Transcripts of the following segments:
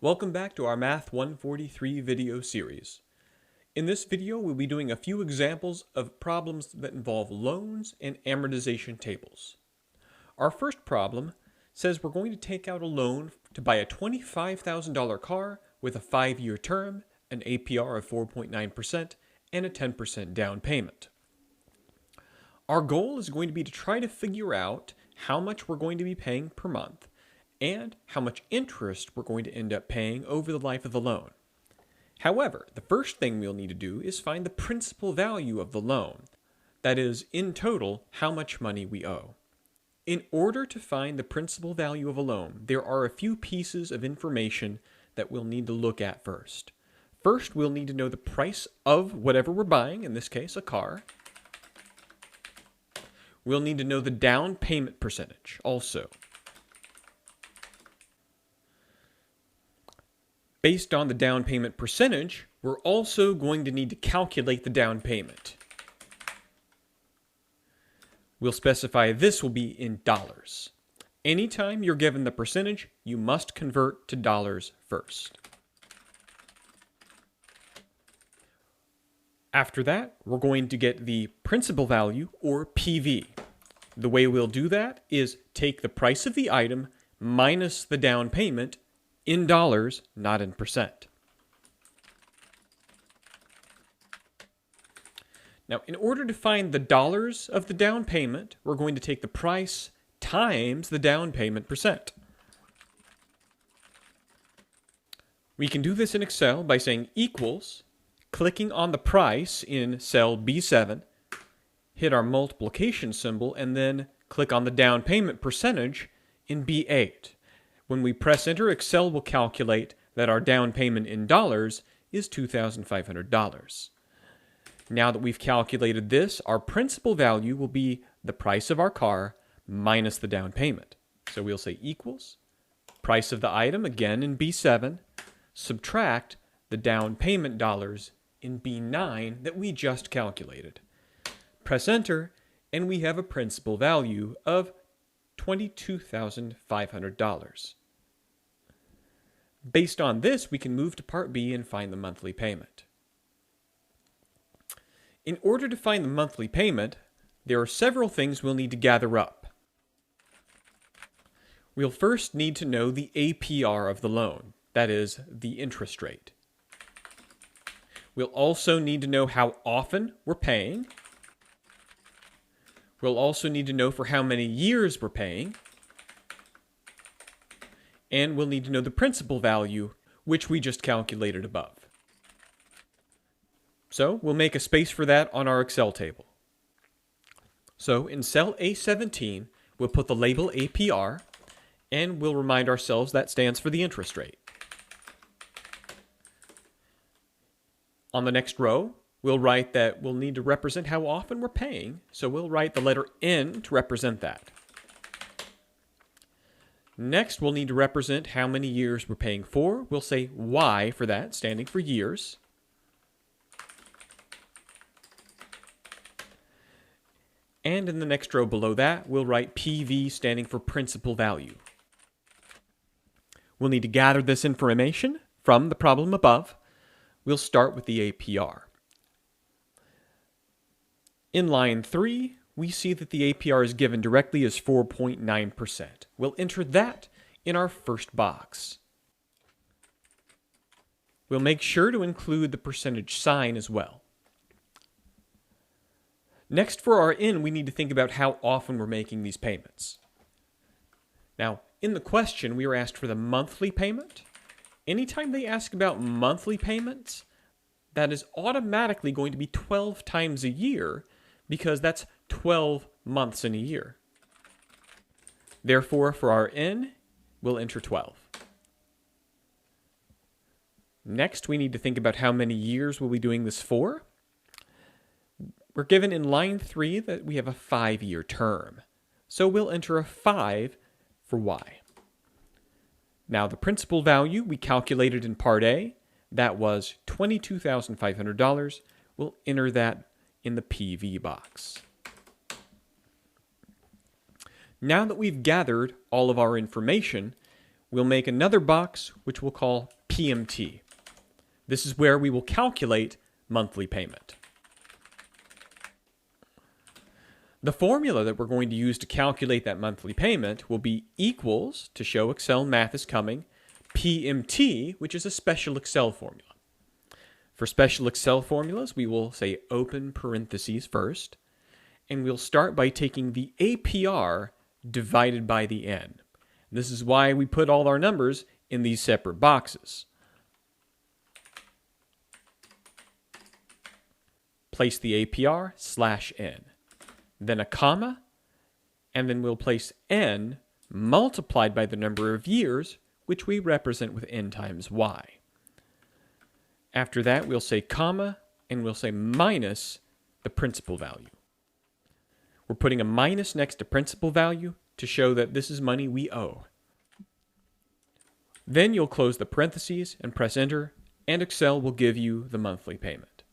Welcome back to our MAT-143 video series. In this video, we'll be doing a few examples of problems that involve loans and amortization tables. Our first problem says we're going to take out a loan to buy a $25,000 car with a 5-year term, an APR of 4.9%, and a 10% down payment. Our goal is going to be to try to figure out how much we're going to be paying per month and how much interest we're going to end up paying over the life of the loan. However, the first thing we'll need to do is find the principal value of the loan. That is, in total, how much money we owe. In order to find the principal value of a loan, there are a few pieces of information that we'll need to look at first. First, we'll need to know the price of whatever we're buying, in this case, a car. We'll need to know the down payment percentage also. Based on the down payment percentage, we're also going to need to calculate the down payment. We'll specify this will be in dollars. Anytime you're given the percentage, you must convert to dollars first. After that, we're going to get the principal value, or PV. The way we'll do that is take the price of the item minus the down payment in dollars, not in percent. Now, in order to find the dollars of the down payment, we're going to take the price times the down payment percent. We can do this in Excel by saying equals, clicking on the price in cell B7, hit our multiplication symbol, and then click on the down payment percentage in B8. When we press enter, Excel will calculate that our down payment in dollars is $2,500. Now that we've calculated this, our principal value will be the price of our car minus the down payment. So we'll say equals, price of the item, again in B7, subtract the down payment dollars in B9 that we just calculated. Press enter, and we have a principal value of $22,500. Based on this, we can move to Part B and find the monthly payment. In order to find the monthly payment, there are several things we'll need to gather up. We'll first need to know the APR of the loan, that is, the interest rate. We'll also need to know how often we're paying. We'll also need to know for how many years we're paying. And we'll need to know the principal value, which we just calculated above. So we'll make a space for that on our Excel table. So in cell A17, we'll put the label APR, and we'll remind ourselves that stands for the interest rate. On the next row, we'll write that we'll need to represent how often we're paying, so we'll write the letter N to represent that. Next, we'll need to represent how many years we're paying for. We'll say Y for that, standing for years. And in the next row below that, we'll write PV, standing for principal value. We'll need to gather this information from the problem above. We'll start with the APR. In line 3, we see that the APR is given directly as 4.9%. We'll enter that in our first box. We'll make sure to include the percentage sign as well. Next, for our N, we need to think about how often we're making these payments. Now, in the question, we were asked for the monthly payment. Anytime they ask about monthly payments, that is automatically going to be 12 times a year, because that's 12 months in a year. Therefore, for our N, we'll enter 12. Next, we need to think about how many years we'll be doing this for. We're given in line 3 that we have a 5-year term. So we'll enter a 5 for Y. Now, the principal value we calculated in Part A, that was $22,500. We'll enter that in the PV box. Now that we've gathered all of our information, we'll make another box which we'll call PMT. This is where we will calculate monthly payment. The formula that we're going to use to calculate that monthly payment will be equals, to show Excel math is coming, PMT, which is a special Excel formula. For special Excel formulas, we will say open parentheses first, and we'll start by taking the APR divided by the N. This is why we put all our numbers in these separate boxes. Place the APR /N, then a comma, and then we'll place N multiplied by the number of years, which we represent with N times Y. After that, we'll say comma, and we'll say minus the principal value. We're putting a minus next to principal value to show that this is money we owe. Then you'll close the parentheses and press enter, and Excel will give you the monthly payment.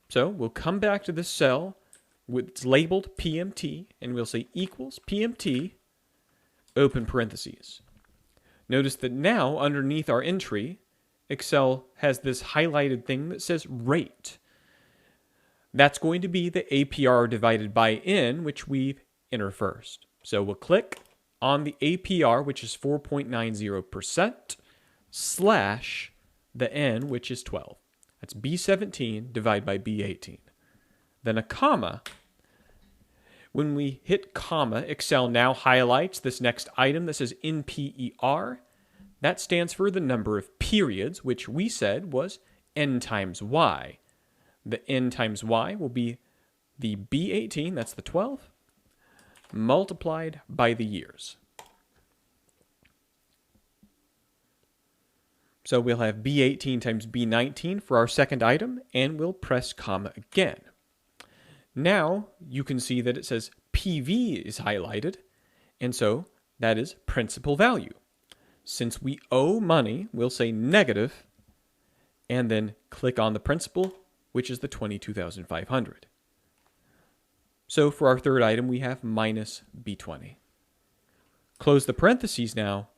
So we'll come back to this cell it's labeled PMT, and we'll say equals PMT, open parentheses. Notice that now underneath our entry, Excel has this highlighted thing that says rate. That's going to be the APR divided by N, which we enter first. So we'll click on the APR, which is 4.90%, / the N, which is 12. That's B17 divided by B18. Then a comma. When we hit comma, Excel now highlights this next item that says NPER. That stands for the number of periods, which we said was N times Y. The N times Y will be the B18, that's the 12, multiplied by the years. So we'll have B18 times B19 for our second item, and we'll press comma again. Now you can see that it says PV is highlighted, and so that is principal value. Since we owe money, we'll say negative, and then click on the principal, which is the $22,500. So for our third item, we have minus B20. Close the parentheses now.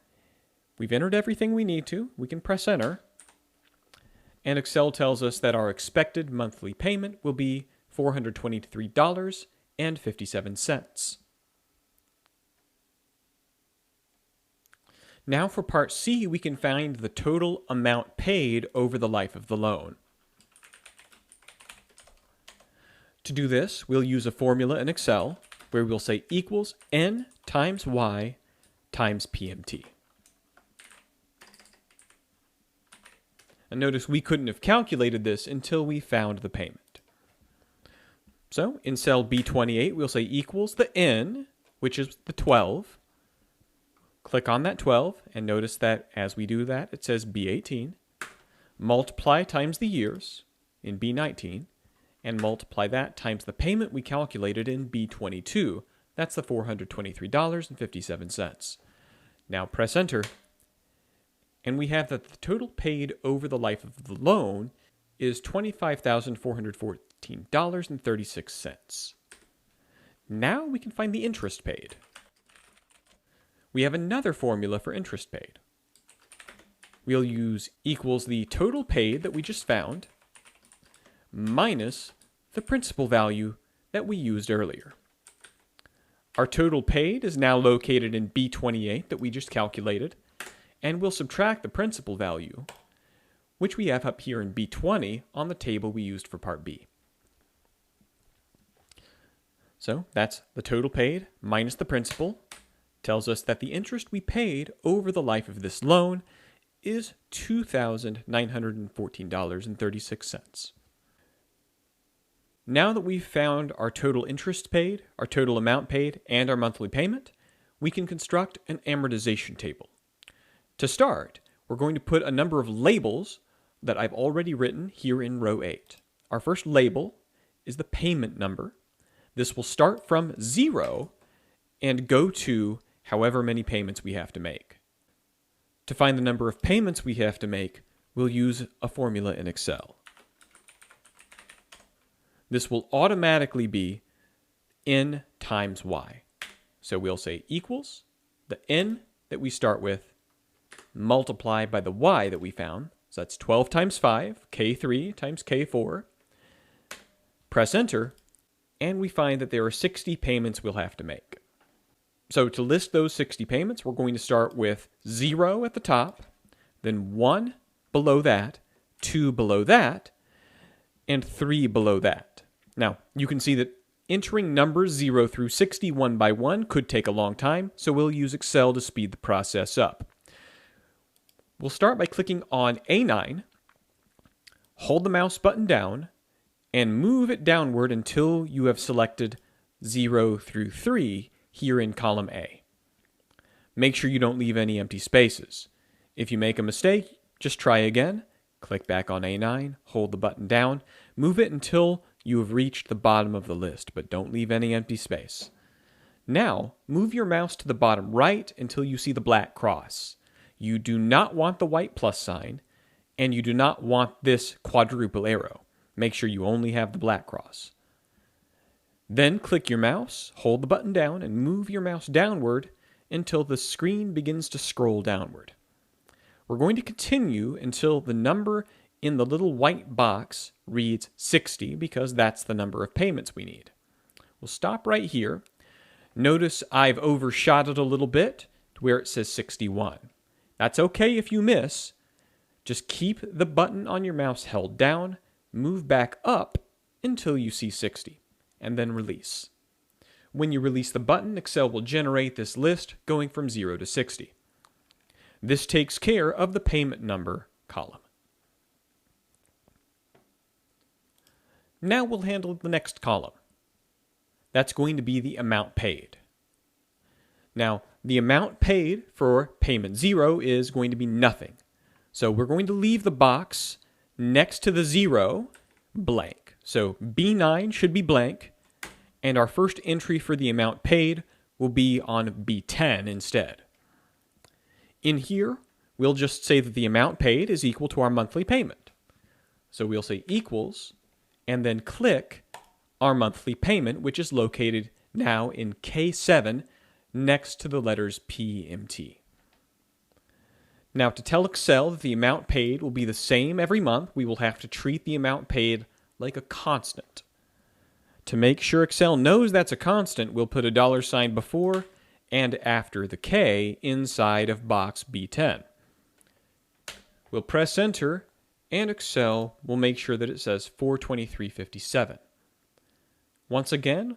We've entered everything we need to. We can press enter. And Excel tells us that our expected monthly payment will be $423.57. Now for part C, we can find the total amount paid over the life of the loan. To do this, we'll use a formula in Excel where we'll say equals N times Y times PMT. And notice we couldn't have calculated this until we found the payment. So in cell B28, we'll say equals the N, which is the 12. Click on that 12, and notice that as we do that, it says B18. Multiply times the years in B19, and multiply that times the payment we calculated in B22. That's the $423.57. Now press enter, and we have that the total paid over the life of the loan is $25,414.36. Now we can find the interest paid. We have another formula for interest paid. We'll use equals the total paid that we just found minus the principal value that we used earlier. Our total paid is now located in B28 that we just calculated, and we'll subtract the principal value, which we have up here in B20 on the table we used for part B. So that's the total paid minus the principal. Tells us that the interest we paid over the life of this loan is $2,914.36. Now that we've found our total interest paid, our total amount paid, and our monthly payment, we can construct an amortization table. To start, we're going to put a number of labels that I've already written here in row 8. Our first label is the payment number. This will start from 0 and go to however many payments we have to make. To find the number of payments we have to make, we'll use a formula in Excel. This will automatically be N times Y. So we'll say equals the N that we start with, multiply by the y that we found. So that's 12 times 5, k3 times k4. Press enter, and we find that there are 60 payments we'll have to make. So to list those 60 payments, we're going to start with 0 at the top, then 1 below that, 2 below that, and 3 below that. Now, you can see that entering numbers 0 through 60 one by one could take a long time, so we'll use Excel to speed the process up. We'll start by clicking on A9, hold the mouse button down, and move it downward until you have selected 0 through 3 here in column A. Make sure you don't leave any empty spaces. If you make a mistake, just try again. Click back on A9, hold the button down, move it until you have reached the bottom of the list, but don't leave any empty space. Now, move your mouse to the bottom right until you see the black cross. You do not want the white plus sign, and you do not want this quadruple arrow. Make sure you only have the black cross. Then click your mouse, hold the button down, and move your mouse downward until the screen begins to scroll downward. We're going to continue until the number in the little white box reads 60 because that's the number of payments we need. We'll stop right here. Notice I've overshot it a little bit to where it says 61. That's okay if you miss. Just keep the button on your mouse held down, move back up until you see 60, and then release. When you release the button, Excel will generate this list going from 0 to 60. This takes care of the payment number column. Now we'll handle the next column. That's going to be the amount paid. Now, the amount paid for payment 0 is going to be nothing. So we're going to leave the box next to the 0 blank. So B9 should be blank, and our first entry for the amount paid will be on B10 instead. In here, we'll just say that the amount paid is equal to our monthly payment. So we'll say equals, and then click our monthly payment, which is located now in K7 next to the letters PMT. Now, to tell Excel that the amount paid will be the same every month, we will have to treat the amount paid like a constant. To make sure Excel knows that's a constant, we'll put a $sign before and after the K inside of box B10. We'll press enter, and Excel will make sure that it says 423.57. Once again,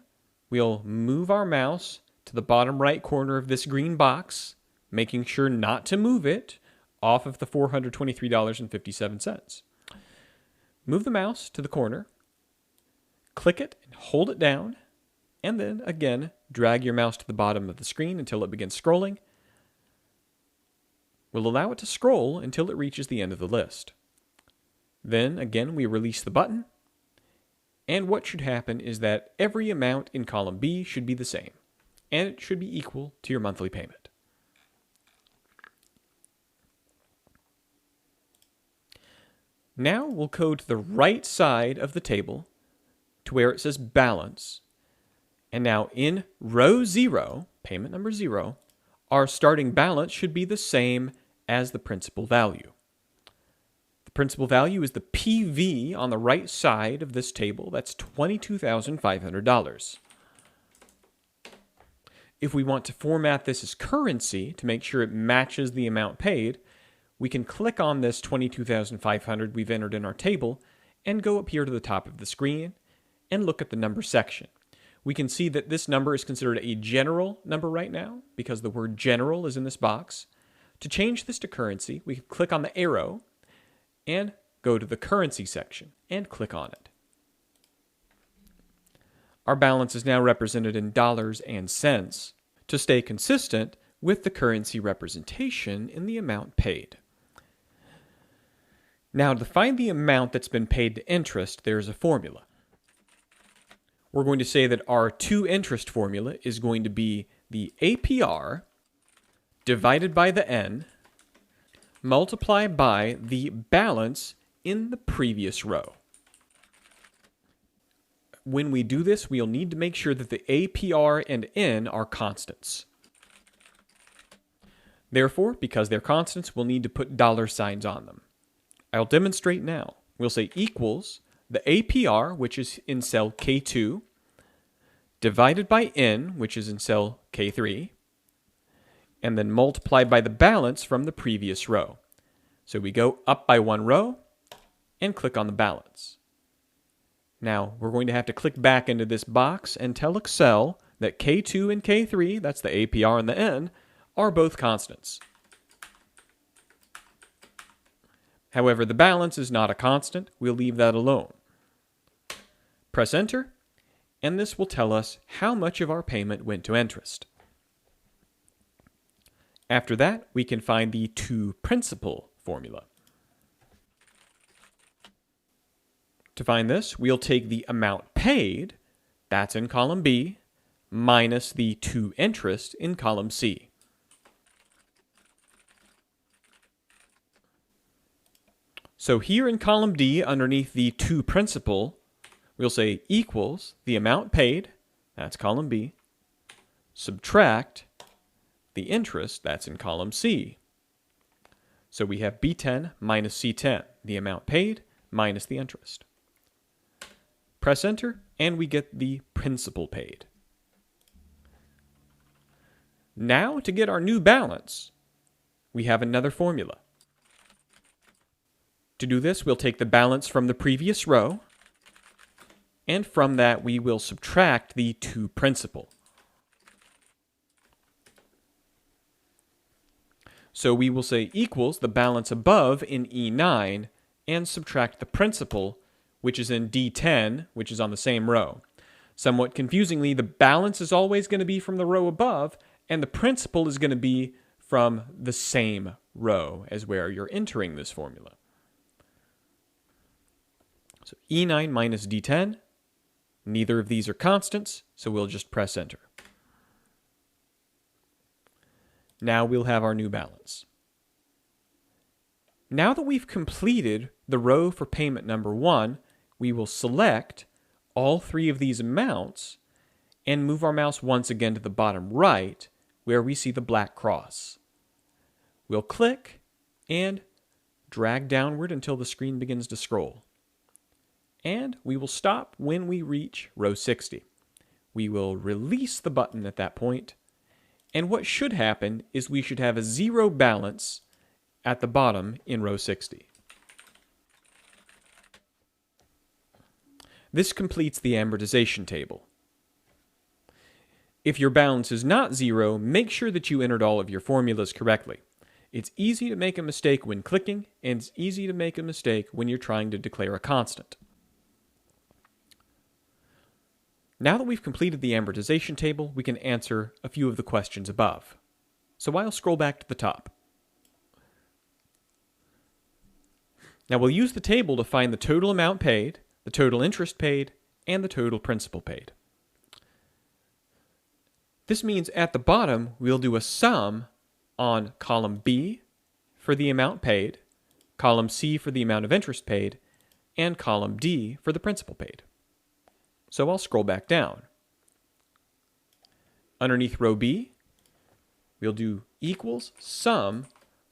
we'll move our mouse to the bottom right corner of this green box, making sure not to move it off of the $423.57. Move the mouse to the corner, click it and hold it down, and then again drag your mouse to the bottom of the screen until it begins scrolling. We'll allow it to scroll until it reaches the end of the list. Then again we release the button, and what should happen is that every amount in column B should be the same, and it should be equal to your monthly payment. Now we'll go to the right side of the table to where it says balance. And now in row 0, payment number 0, our starting balance should be the same as the principal value. The principal value is the PV on the right side of this table. That's $22,500. If we want to format this as currency to make sure it matches the amount paid, we can click on this $22,500 we've entered in our table and go up here to the top of the screen and look at the number section. We can see that this number is considered a general number right now because the word general is in this box. To change this to currency, we can click on the arrow and go to the currency section and click on it. Our balance is now represented in dollars and cents to stay consistent with the currency representation in the amount paid. Now, to find the amount that's been paid to interest, there's a formula. We're going to say that our to-interest formula is going to be the APR divided by the N multiplied by the balance in the previous row. When we do this, we'll need to make sure that the APR and N are constants. Therefore, because they're constants, we'll need to put dollar signs on them. I'll demonstrate now. We'll say equals the APR, which is in cell K2, divided by N, which is in cell K3, and then multiplied by the balance from the previous row. So we go up by one row and click on the balance. Now, we're going to have to click back into this box and tell Excel that K2 and K3, that's the APR and the N, are both constants. However, the balance is not a constant. We'll leave that alone. Press Enter, and this will tell us how much of our payment went to interest. After that, we can find the to principal formula. To find this, we'll take the amount paid, that's in column B, minus the to interest in column C. So here in column D, underneath the to principal, we'll say equals the amount paid, that's column B, subtract the interest, that's in column C. So we have B10 minus C10, the amount paid minus the interest. Press Enter, and we get the principal paid. Now, to get our new balance, we have another formula. To do this, we'll take the balance from the previous row, and from that we will subtract the to principal. So we will say equals the balance above in E9 and subtract the principal, which is in D10, which is on the same row. Somewhat confusingly, the balance is always going to be from the row above, and the principal is going to be from the same row as where you're entering this formula. So E9 minus D10, neither of these are constants, so we'll just press Enter. Now we'll have our new balance. Now that we've completed the row for payment number 1, we will select all three of these amounts and move our mouse once again to the bottom right where we see the black cross. We'll click and drag downward until the screen begins to scroll. And we will stop when we reach row 60. We will release the button at that point, and what should happen is we should have a 0 balance at the bottom in row 60. This completes the amortization table. If your balance is not 0, make sure that you entered all of your formulas correctly. It's easy to make a mistake when clicking, and it's easy to make a mistake when you're trying to declare a constant. Now that we've completed the amortization table, we can answer a few of the questions above. So I'll scroll back to the top. Now we'll use the table to find the total amount paid, the total interest paid, and the total principal paid. This means at the bottom, we'll do a sum on column B for the amount paid, column C for the amount of interest paid, and column D for the principal paid. So I'll scroll back down. Underneath row B, we'll do equals sum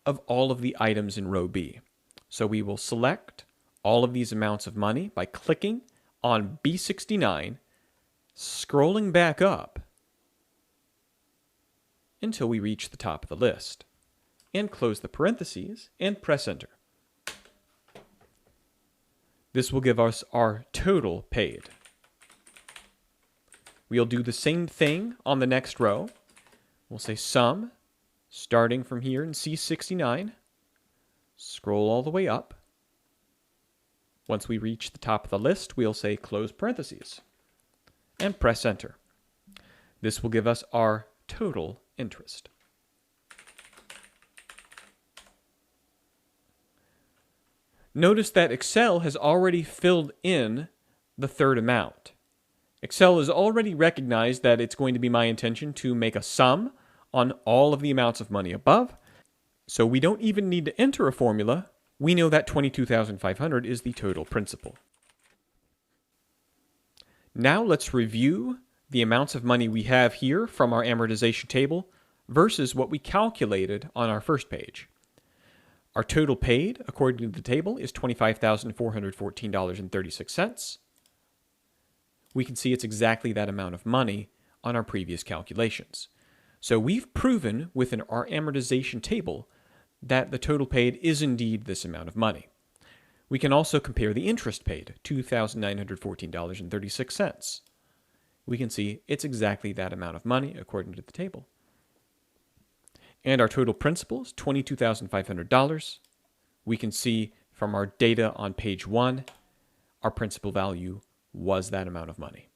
of all of the items in row B. So we will select all of these amounts of money by clicking on B69, scrolling back up until we reach the top of the list, and close the parentheses and press Enter. This will give us our total paid. We'll do the same thing on the next row. We'll say sum, starting from here in C69, scroll all the way up. Once we reach the top of the list, we'll say close parentheses and press Enter. This will give us our total interest. Notice that Excel has already filled in the third amount. Excel has already recognized that it's going to be my intention to make a sum on all of the amounts of money above, so we don't even need to enter a formula. We know that $22,500 is the total principal. Now let's review the amounts of money we have here from our amortization table versus what we calculated on our first page. Our total paid, according to the table, is $25,414.36. We can see it's exactly that amount of money on our previous calculations. So we've proven within our amortization table that the total paid is indeed this amount of money. We can also compare the interest paid, $2,914.36. We can see it's exactly that amount of money according to the table. And our total principal is $22,500. We can see from our data on page 1, our principal value was that amount of money.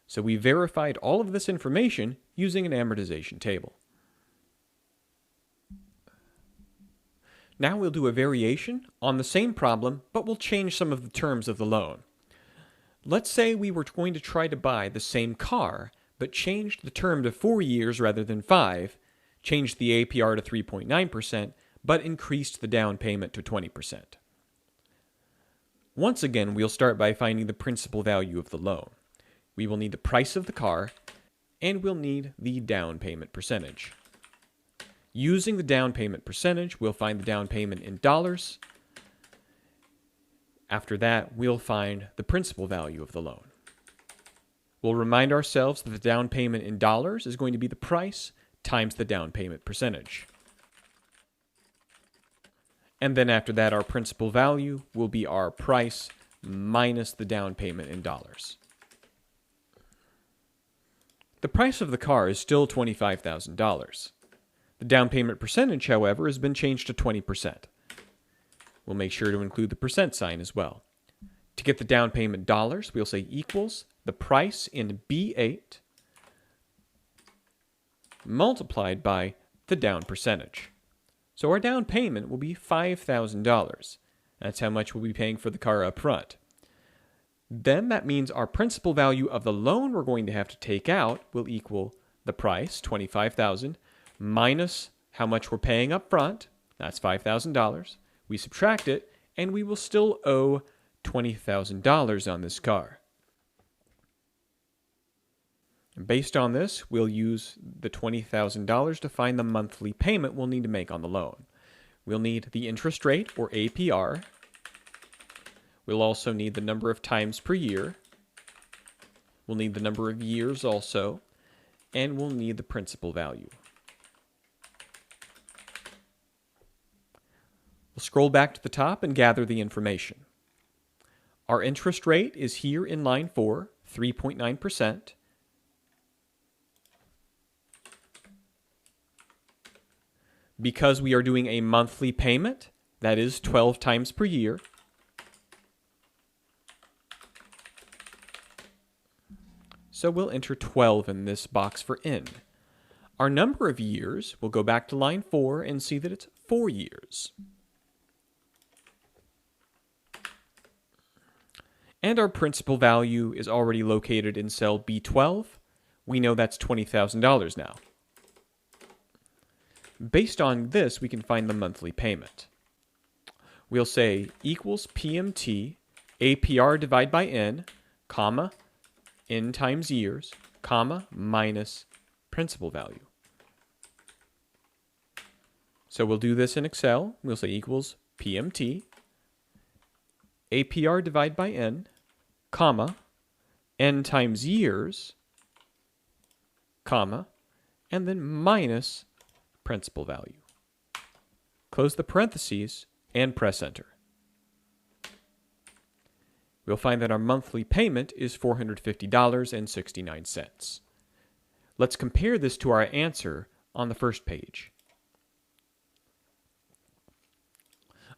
So we verified all of this information using an amortization table. Now we'll do a variation on the same problem, but we'll change some of the terms of the loan. Let's say we were going to try to buy the same car, but changed the term to 4 years rather than 5, changed the APR to 3.9%, but increased the down payment to 20%. Once again, we'll start by finding the principal value of the loan. We will need the price of the car, and we'll need the down payment percentage. Using the down payment percentage, we'll find the down payment in dollars. After that, we'll find the principal value of the loan. We'll remind ourselves that the down payment in dollars is going to be the price times the down payment percentage. And then after that, our principal value will be our price minus the down payment in dollars. The price of the car is still $25,000. The down payment percentage, however, has been changed to 20%. We'll make sure to include the percent sign as well. To get the down payment dollars, we'll say equals the price in B8 multiplied by the down percentage. So our down payment will be $5,000. That's how much we'll be paying for the car up front. Then that means our principal value of the loan we're going to have to take out will equal the price, $25,000, minus how much we're paying up front, that's $5,000. We subtract it, and we will still owe $20,000 on this car. Based on this, we'll use the $20,000 to find the monthly payment we'll need to make on the loan. We'll need the interest rate, or APR. We'll also need the number of times per year. We'll need the number of years also, and we'll need the principal value. We'll scroll back to the top and gather the information. Our interest rate is here in line 4, 3.9%. Because we are doing a monthly payment, that is 12 times per year. So we'll enter 12 in this box for N. Our number of years, we'll go back to line 4 and see that it's 4 years. And our principal value is already located in cell B12. We know that's $20,000 now. Based on this, we can find the monthly payment. We'll say equals PMT, APR divided by N, comma, N times years, comma, minus principal value. So we'll do this in Excel. We'll say equals PMT, APR divided by N, comma, N times years, comma, and then minus principal value. Close the parentheses and press enter. We'll find that our monthly payment is $450.69. Let's compare this to our answer on the first page.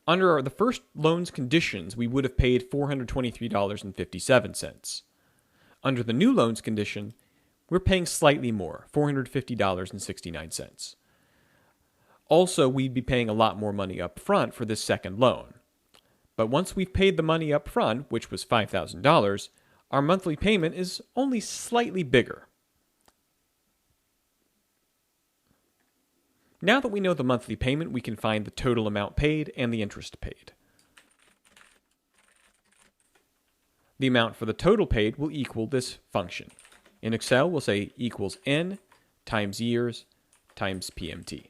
Under the first loan's conditions, we would have paid $423.57. Under the new loan's condition, we're paying slightly more, $450.69. Also, we'd be paying a lot more money up front for this second loan. But once we've paid the money up front, which was $5,000, our monthly payment is only slightly bigger. Now that we know the monthly payment, we can find the total amount paid and the interest paid. The amount for the total paid will equal this function. In Excel, we'll say equals N times years times PMT.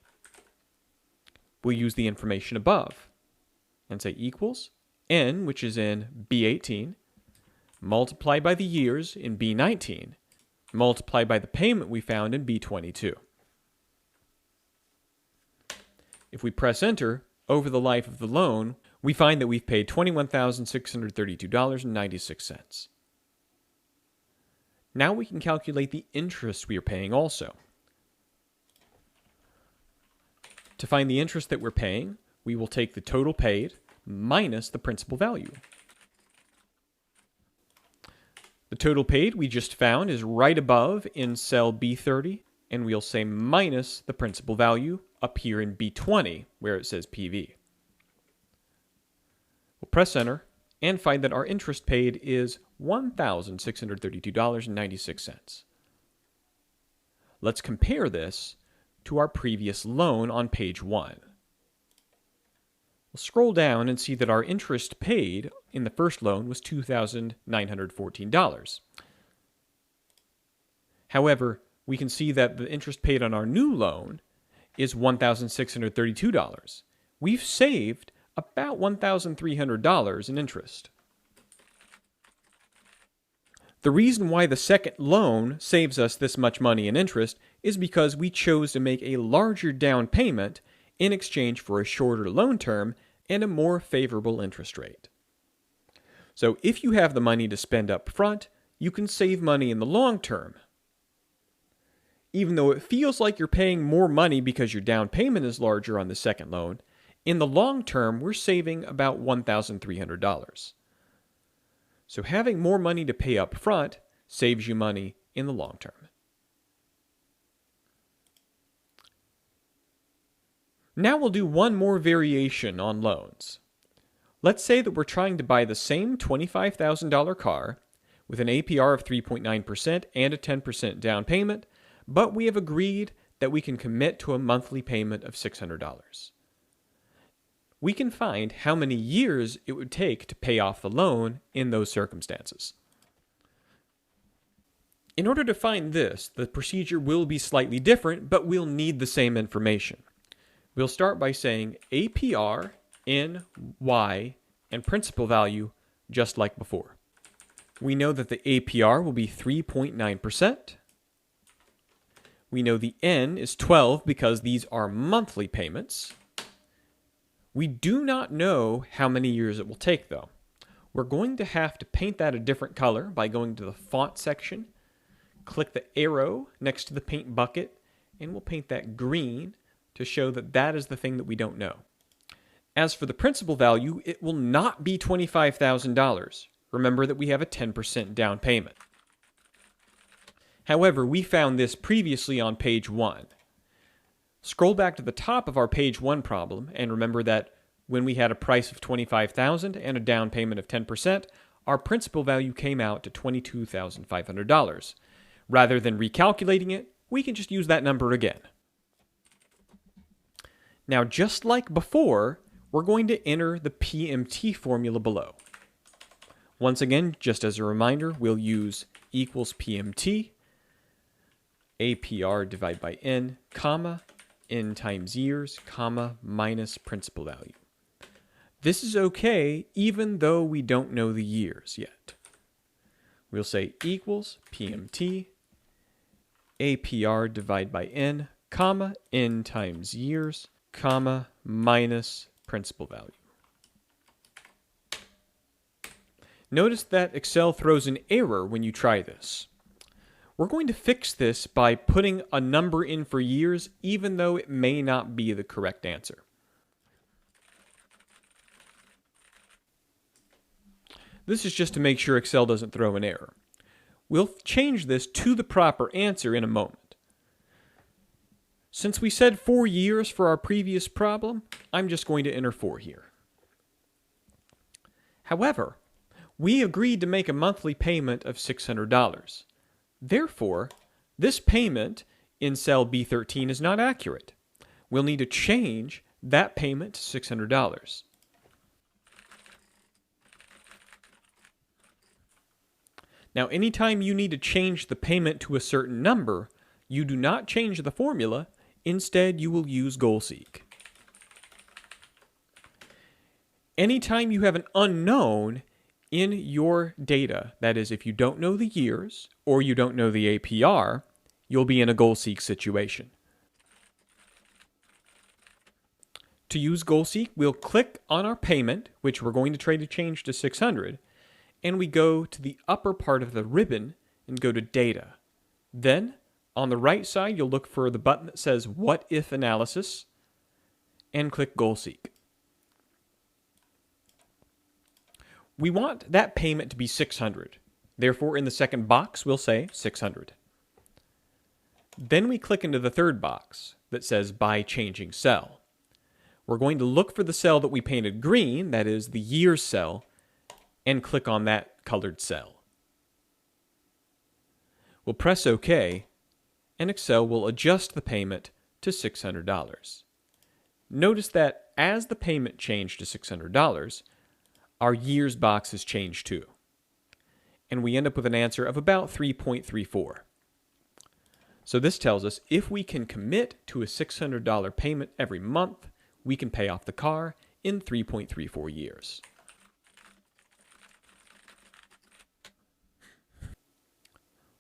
We'll use the information above and say equals N, which is in B18, multiplied by the years in B19, multiplied by the payment we found in B22. If we press enter, over the life of the loan, we find that we've paid $21,632.96. Now we can calculate the interest we are paying also. To find the interest that we're paying, we will take the total paid minus the principal value. The total paid we just found is right above in cell B30, and we'll say minus the principal value up here in B20, where it says PV. We'll press enter and find that our interest paid is $1,632.96. Let's compare this to our previous loan on page 1. We'll scroll down and see that our interest paid in the first loan was $2,914. However, we can see that the interest paid on our new loan is $1,632. We've saved about $1,300 in interest. The reason why the second loan saves us this much money in interest is because we chose to make a larger down payment in exchange for a shorter loan term and a more favorable interest rate. So if you have the money to spend up front, you can save money in the long term. Even though it feels like you're paying more money because your down payment is larger on the second loan, in the long term, we're saving about $1,300. So having more money to pay up front saves you money in the long term. Now we'll do one more variation on loans. Let's say that we're trying to buy the same $25,000 car with an APR of 3.9% and a 10% down payment, but we have agreed that we can commit to a monthly payment of $600. We can find how many years it would take to pay off the loan in those circumstances. In order to find this, the procedure will be slightly different, but we'll need the same information. We'll start by saying APR, N, Y, and principal value just like before. We know that the APR will be 3.9%. We know the N is 12 because these are monthly payments. We do not know how many years it will take, though. We're going to have to paint that a different color by going to the font section, click the arrow next to the paint bucket, and we'll paint that green to show that that is the thing that we don't know. As for the principal value, it will not be $25,000. Remember that we have a 10% down payment. However, we found this previously on page 1. Scroll back to the top of our page 1 problem and remember that when we had a price of $25,000 and a down payment of 10%, our principal value came out to $22,500. Rather than recalculating it, we can just use that number again. Now, just like before, we're going to enter the PMT formula below. Once again, just as a reminder, we'll use equals PMT, APR divided by N, comma, N times years, comma, minus principal value. This is okay even though we don't know the years yet. We'll say equals PMT, APR divided by N, comma, N times years, comma, minus principal value. Notice that Excel throws an error when you try this. We're going to fix this by putting a number in for years, even though it may not be the correct answer. This is just to make sure Excel doesn't throw an error. We'll change this to the proper answer in a moment. Since we said 4 years for our previous problem, I'm just going to enter 4 here. However, we agreed to make a monthly payment of $600. Therefore, this payment in cell B13 is not accurate. We'll need to change that payment to $600. Now, anytime you need to change the payment to a certain number, you do not change the formula. Instead, you will use GoalSeek. Anytime you have an unknown in your data, that is, if you don't know the years or you don't know the APR, you'll be in a GoalSeek situation. To use GoalSeek, we'll click on our payment, which we're going to try to change to $600, and we go to the upper part of the ribbon and go to Data. Then, on the right side, you'll look for the button that says What If Analysis, and click GoalSeek. We want that payment to be $600. Therefore, in the second box, we'll say $600. Then we click into the third box that says By Changing Cell. We're going to look for the cell that we painted green, that is the years cell, and click on that colored cell. We'll press OK, and Excel will adjust the payment to $600. Notice that as the payment changed to $600, our years box has changed too. And we end up with an answer of about 3.34. So this tells us if we can commit to a $600 payment every month, we can pay off the car in 3.34 years.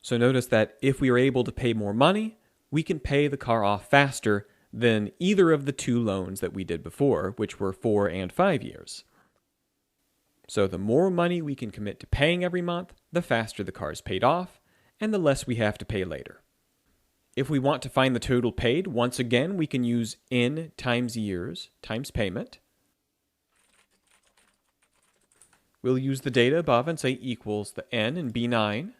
So notice that if we are able to pay more money, we can pay the car off faster than either of the two loans that we did before, which were 4 and 5 years. So the more money we can commit to paying every month, the faster the car is paid off, and the less we have to pay later. If we want to find the total paid, once again, we can use N times years times payment. We'll use the data above and say equals the N in B9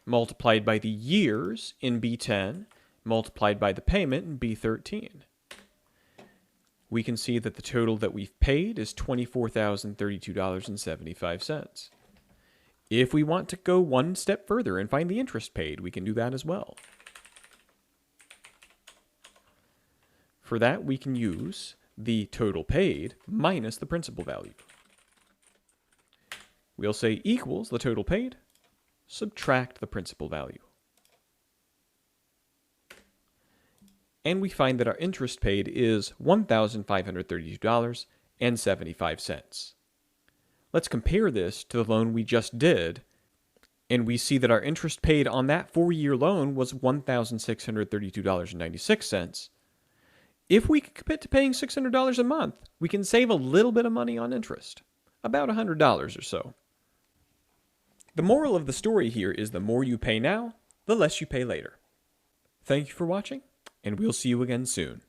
multiplied by the years in B10 multiplied by the payment in B13. We can see that the total that we've paid is $24,032.75. If we want to go one step further and find the interest paid, we can do that as well. For that, we can use the total paid minus the principal value. We'll say equals the total paid, subtract the principal value. And we find that our interest paid is $1,532.75. Let's compare this to the loan we just did, and we see that our interest paid on that 4-year loan was $1,632.96. If we commit to paying $600 a month, we can save a little bit of money on interest, about $100 or so. The moral of the story here is the more you pay now, the less you pay later. Thank you for watching, and we'll see you again soon.